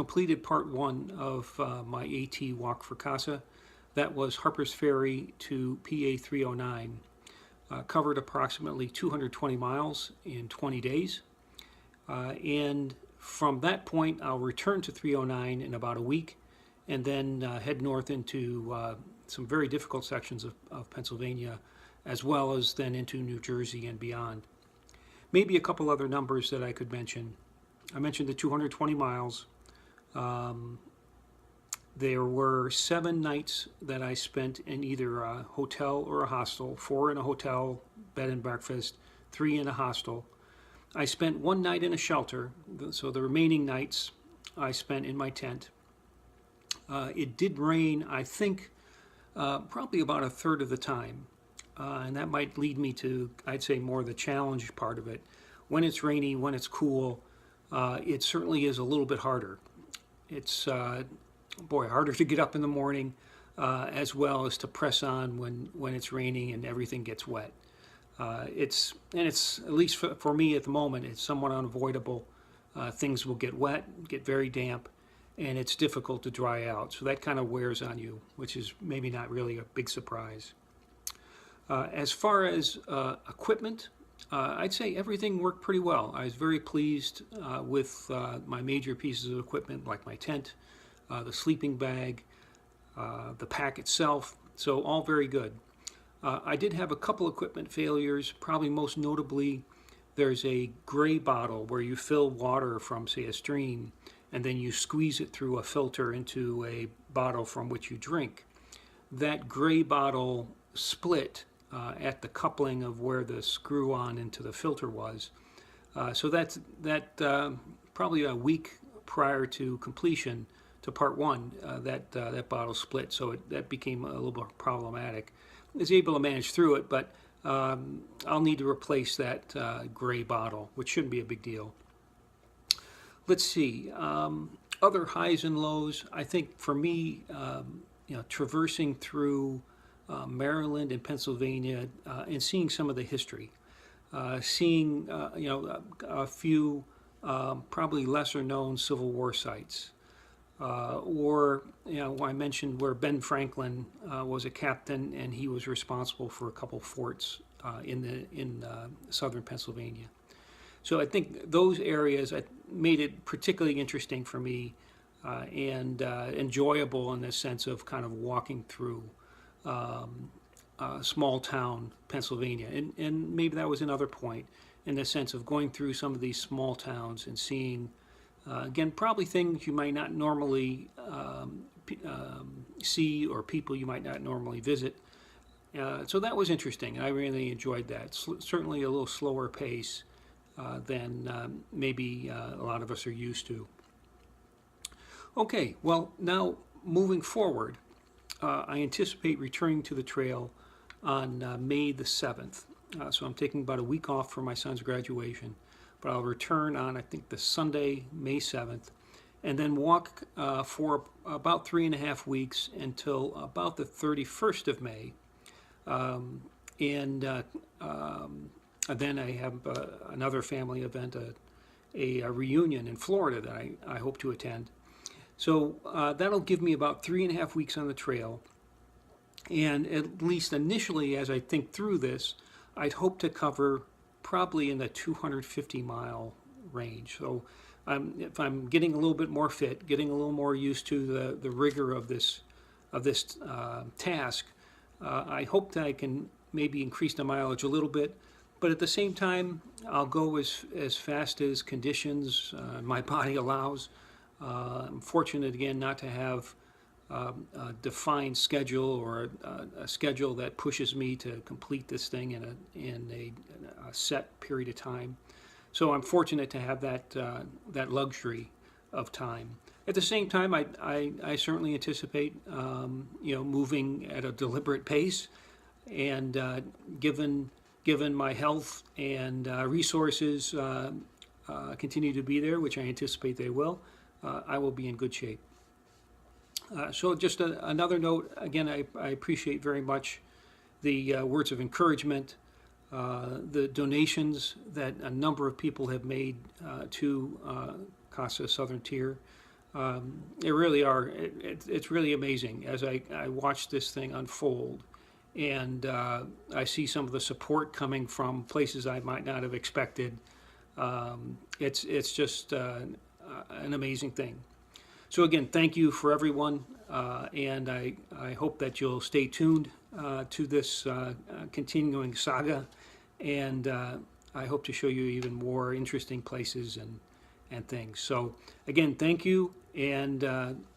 completed part one of my AT walk for CASA. That was Harper's Ferry to PA 309. Covered approximately 220 miles in 20 days. And from that point, I'll return to 309 in about a week and then head north into some very difficult sections of Pennsylvania, as well as then into New Jersey and beyond. Maybe a couple other numbers that I could mention. I mentioned the 220 miles. There were 7 nights that I spent in either a hotel or a hostel, 4 in a hotel, bed and breakfast, 3 in a hostel. I spent 1 night in a shelter, so the remaining nights I spent in my tent. It did rain, I think, probably about a third of the time. And that might lead me to, I'd say, more the challenge part of it. When it's rainy, when it's cool, it certainly is a little bit harder. It's, harder to get up in the morning, as well as to press on when it's raining and everything gets wet. It's, at least for me at the moment, it's somewhat unavoidable. Things will get wet, get very damp, and it's difficult to dry out. So that kind of wears on you, which is maybe not really a big surprise. As far as equipment, I'd say everything worked pretty well. I was very pleased with my major pieces of equipment, like my tent, the sleeping bag, the pack itself, so all very good. I did have a couple equipment failures, probably most notably there's a gray bottle where you fill water from, say, a stream, and then you squeeze it through a filter into a bottle from which you drink. That gray bottle split at the coupling of where the screw on into the filter was. So that probably a week prior to completion to part one, that bottle split, so that became a little bit problematic. I was able to manage through it, but I'll need to replace that gray bottle, which shouldn't be a big deal. Let's see, other highs and lows. I think for me, traversing through Maryland and Pennsylvania and seeing some of the history, seeing a few probably lesser known Civil War sites, or I mentioned where Ben Franklin was a captain and he was responsible for a couple forts in southern Pennsylvania. So I think those areas made it particularly interesting for me and enjoyable in the sense of kind of walking through small town Pennsylvania. And maybe that was another point in the sense of going through some of these small towns and seeing, again, probably things you might not normally see or people you might not normally visit. So that was interesting. I really enjoyed that. Certainly a little slower pace than maybe a lot of us are used to. Okay, well, now moving forward, I anticipate returning to the trail on May the 7th. So I'm taking about a week off for my son's graduation, but I'll return on, I think, the Sunday, May 7th, and then walk for about 3.5 weeks until about the 31st of May. And then I have another family event, a reunion in Florida that I hope to attend. So that'll give me about 3.5 weeks on the trail. And at least initially, as I think through this, I'd hope to cover probably in the 250-mile range. So if I'm getting a little bit more fit, getting a little more used to the rigor of this task, I hope that I can maybe increase the mileage a little bit. But at the same time, I'll go as fast as conditions my body allows. I'm fortunate, again, not to have a defined schedule or a schedule that pushes me to complete this thing in a set period of time. So I'm fortunate to have that luxury of time. At the same time, I certainly anticipate moving at a deliberate pace, and given my health and resources continue to be there, which I anticipate they will, I will be in good shape. So just another note, again, I appreciate very much the words of encouragement, the donations that a number of people have made to CASA Southern Tier. They really are. It's really amazing as I watch this thing unfold, and I see some of the support coming from places I might not have expected. It's just an amazing thing. So again, thank you for everyone, and I hope that you'll stay tuned to this continuing saga, and I hope to show you even more interesting places and things. So again, thank you, and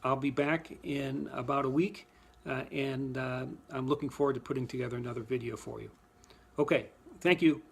I'll be back in about a week, and I'm looking forward to putting together another video for you. Okay, thank you.